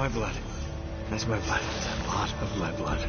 my blood. That's my blood. That's a lot of my blood.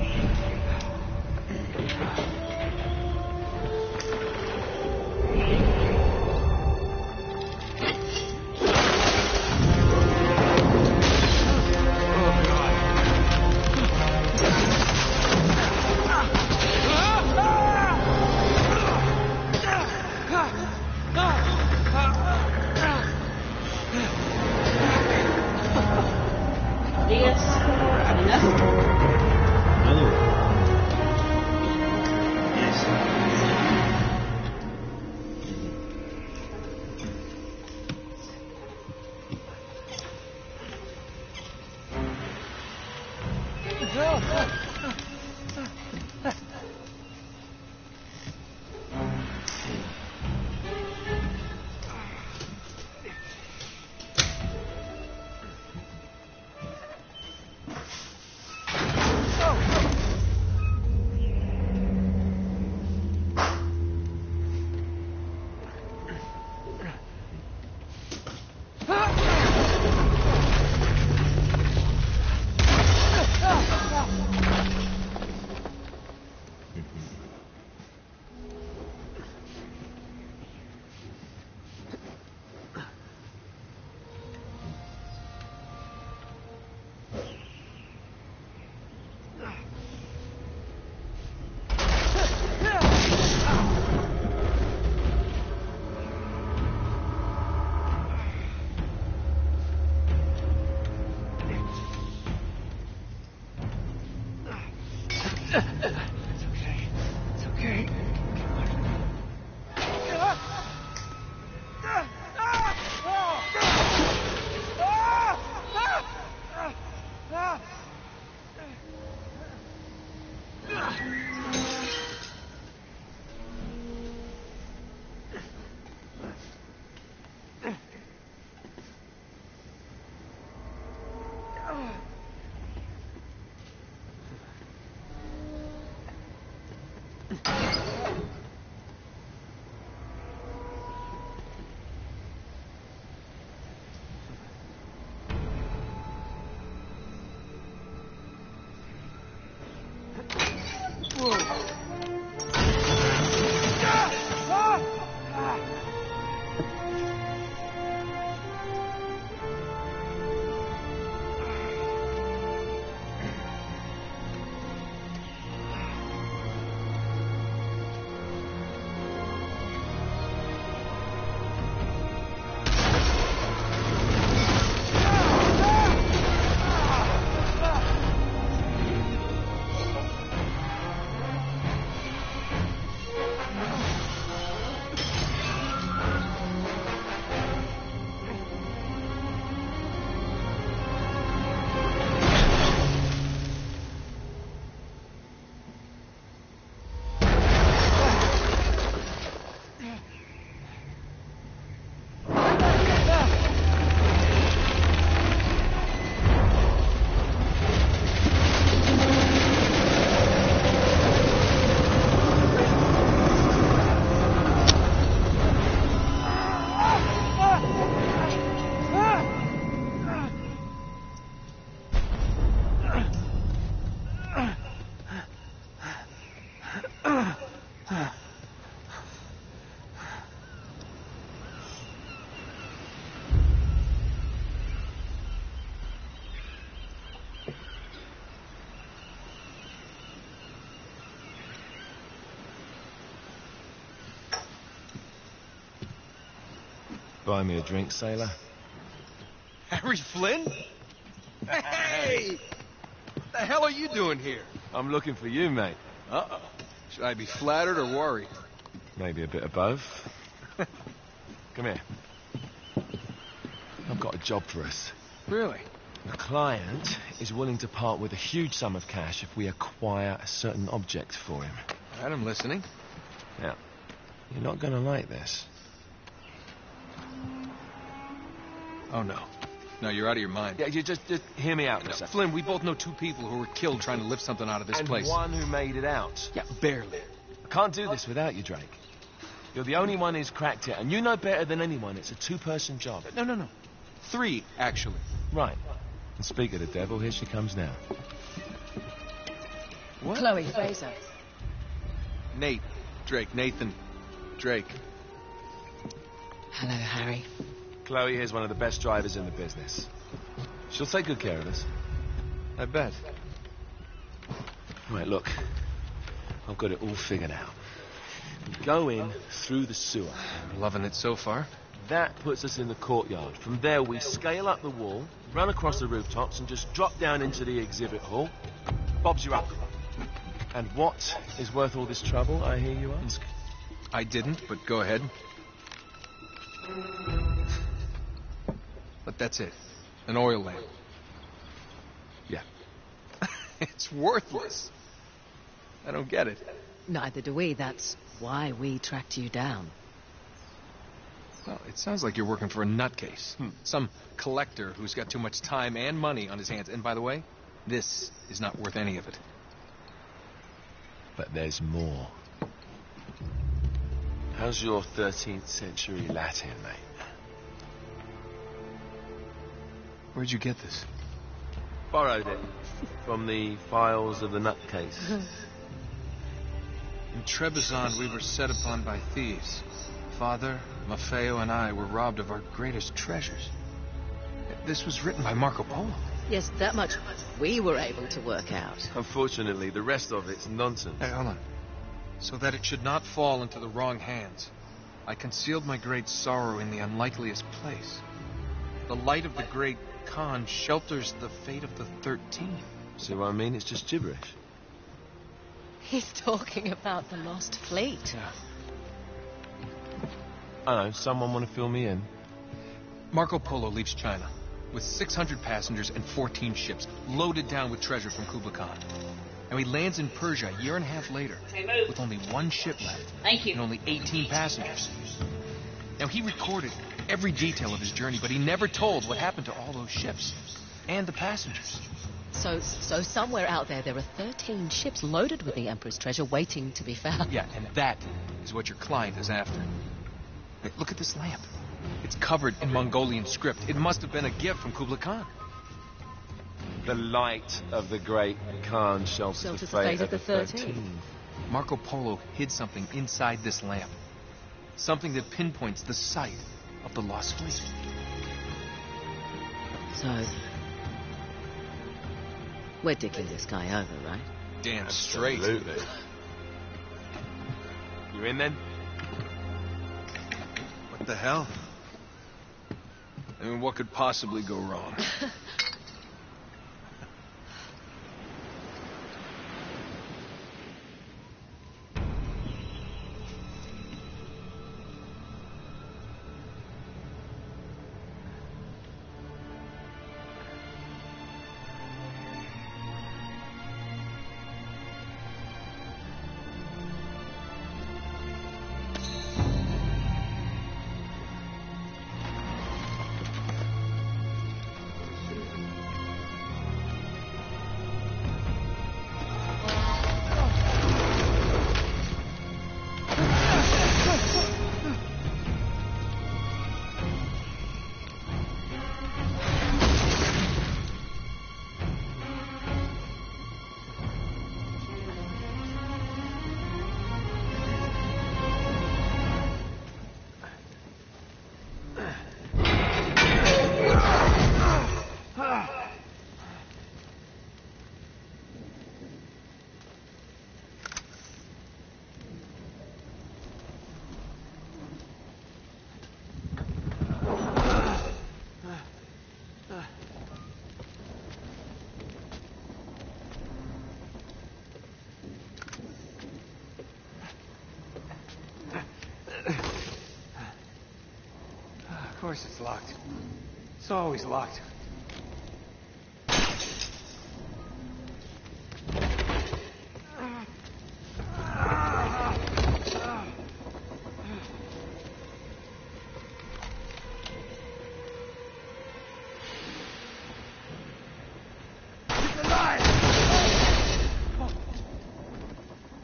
Buy me a drink, sailor. Harry Flynn? Hey! What the hell are you doing here? I'm looking for you, mate. Uh-oh. Should I be flattered or worried? Maybe a bit of both. Come here. I've got a job for us. Really? The client is willing to part with a huge sum of cash if we acquire a certain object for him. All right, I'm listening. Now, you're not going to like this. Oh, no. No, you're out of your mind. Yeah, you just hear me out for a second. Flynn, we both know two people who were killed trying to lift something out of this place. And one who made it out. Yeah, barely. I can't do this without you, Drake. You're the only one who's cracked it, and you know better than anyone it's a two-person job. No. 3, actually. Right. And speak of the devil, here she comes now. What? Chloe Fraser. Nate. Drake. Nathan. Drake. Hello, Harry. Chloe here's one of the best drivers in the business. She'll take good care of us. I bet. Right, look. I've got it all figured out. We go in through the sewer. Loving it so far. That puts us in the courtyard. From there, we scale up the wall, run across the rooftops, and just drop down into the exhibit hall. Bob's you up. And what is worth all this trouble, I hear you ask? I didn't, but go ahead. But that's it. An oil lamp. Yeah. It's worthless. I don't get it. Neither do we. That's why we tracked you down. Well, it sounds like you're working for a nutcase. Some collector who's got too much time and money on his hands. And by the way, this is not worth any of it. But there's more. How's your 13th century Latin, mate? Where'd you get this? Borrowed it from the files of the nutcase. In Trebizond, we were set upon by thieves. Father, Maffeo, and I were robbed of our greatest treasures. This was written by Marco Polo. Yes, that much we were able to work out. Unfortunately, the rest of it's nonsense. Hey, hold on. So that it should not fall into the wrong hands, I concealed my great sorrow in the unlikeliest place. The light of the great Khan shelters the fate of the 13. See what I mean? It's just gibberish. He's talking about the lost fleet. Yeah. I know, someone want to fill me in? Marco Polo leaves China with 600 passengers and 14 ships, loaded down with treasure from Kublai Khan. And he lands in Persia a year and a half later with only one ship left. Thank you. And only 18 passengers. Now, he recorded every detail of his journey, but he never told what happened to all those ships and the passengers. So somewhere out there are 13 ships loaded with the Emperor's treasure waiting to be found. Yeah, and that is what your client is after. Hey, look at this lamp. It's covered in Mongolian script. It must have been a gift from Kublai Khan. The light of the great Khan shelters the fate of the 13. Marco Polo hid something inside this lamp. Something that pinpoints the site of the lost fleet. So, we're dicking this guy over, right? Damn straight. Absolutely. You in then? What the hell? I mean, what could possibly go wrong? Of course it's locked. It's always locked.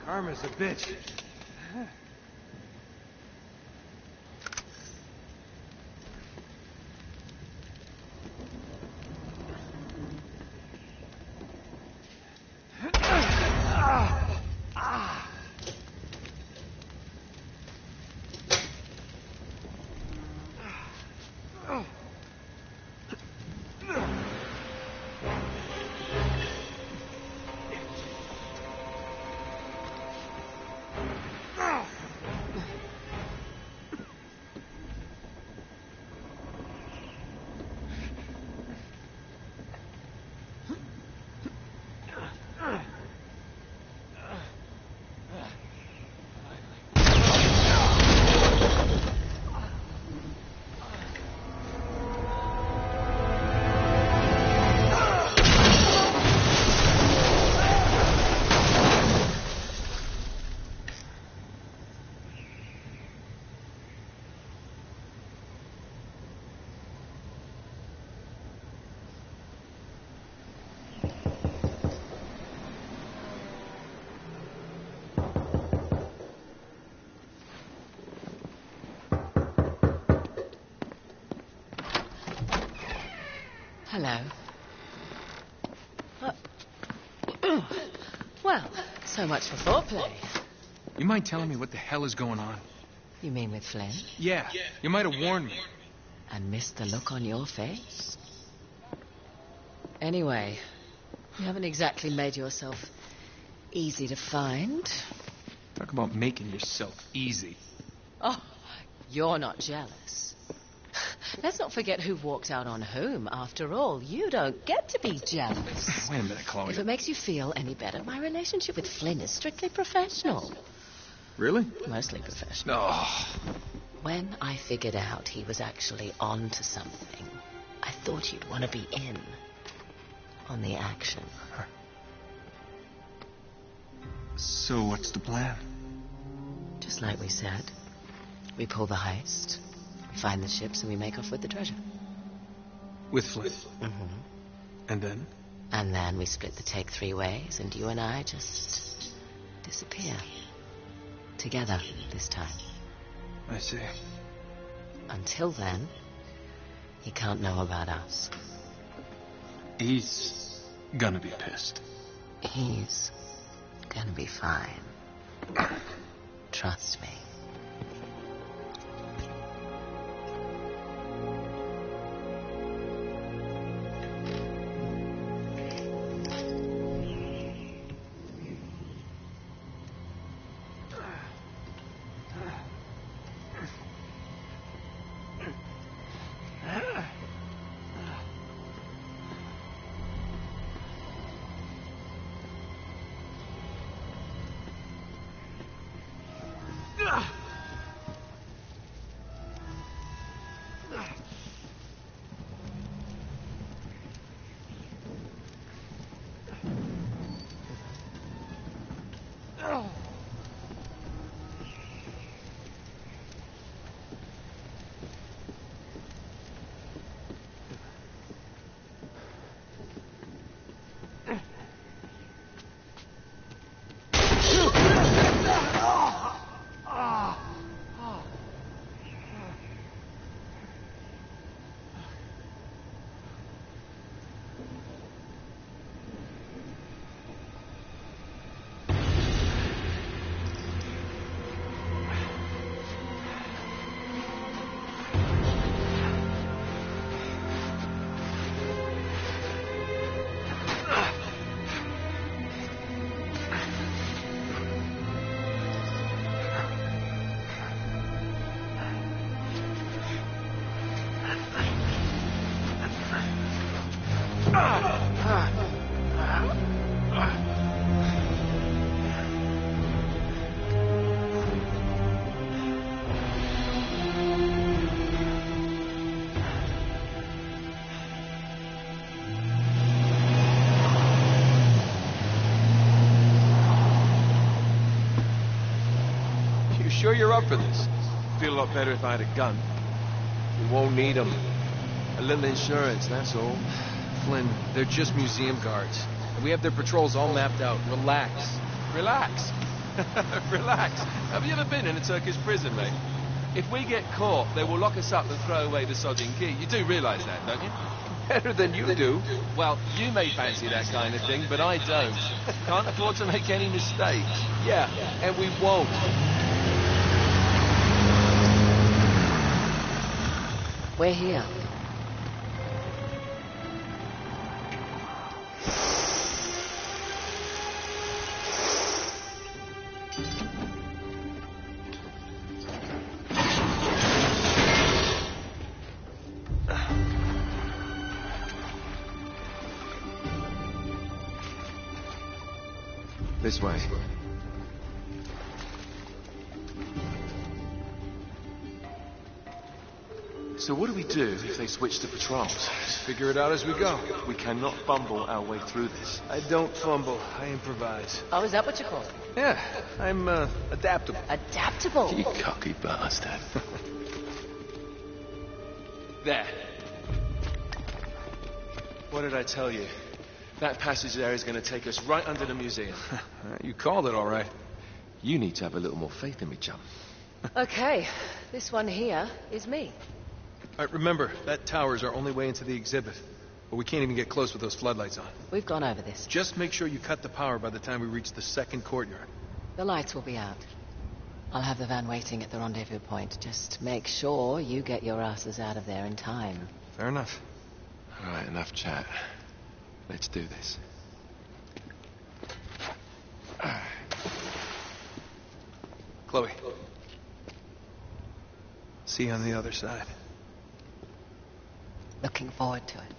Karma's a bitch. Hello. Well, so much for foreplay. You mind telling me what the hell is going on? You mean with Flynn? Yeah, you might have warned me. And missed the look on your face? Anyway, you haven't exactly made yourself easy to find. Talk about making yourself easy. Oh, you're not jealous. Let's not forget who walked out on whom. After all, you don't get to be jealous. Wait a minute, Chloe. If it makes you feel any better, my relationship with Flynn is strictly professional. Really? Mostly professional. Oh. When I figured out he was actually on to something, I thought you'd want to be in on the action. So what's the plan? Just like we said, we pull the heist, find the ships, and we make off with the treasure. With Flynn? Mm-hmm. And then? And then we split the take 3 ways, and you and I just disappear. Together this time. I see. Until then, he can't know about us. He's gonna be pissed. He's gonna be fine. Trust me. Sure you're up for this? Feel a lot better if I had a gun. We won't need them. A little insurance, that's all. Flynn, they're just museum guards. We have their patrols all mapped out. Relax. Relax. Relax. Have you ever been in a Turkish prison, mate? If we get caught, they will lock us up and throw away the sodding key. You do realise that, don't you? Better than you do. Well, you may fancy that kind of thing, but I don't. Can't afford to make any mistakes. Yeah, and we won't. We're here. This way. So what do we do if they switch the patrols? Just figure it out as we go. We cannot fumble our way through this. I don't fumble. I improvise. Oh, is that what you call it? Yeah, I'm adaptable. Adaptable. You cocky bastard. There. What did I tell you? That passage there is going to take us right under the museum. You called it all right. You need to have a little more faith in me, chum. Okay, this one here is me. All right, remember, that tower is our only way into the exhibit. But we can't even get close with those floodlights on. We've gone over this. Just make sure you cut the power by the time we reach the second courtyard. The lights will be out. I'll have the van waiting at the rendezvous point. Just make sure you get your asses out of there in time. Fair enough. All right, enough chat. Let's do this. Chloe. See you on the other side. Looking forward to it.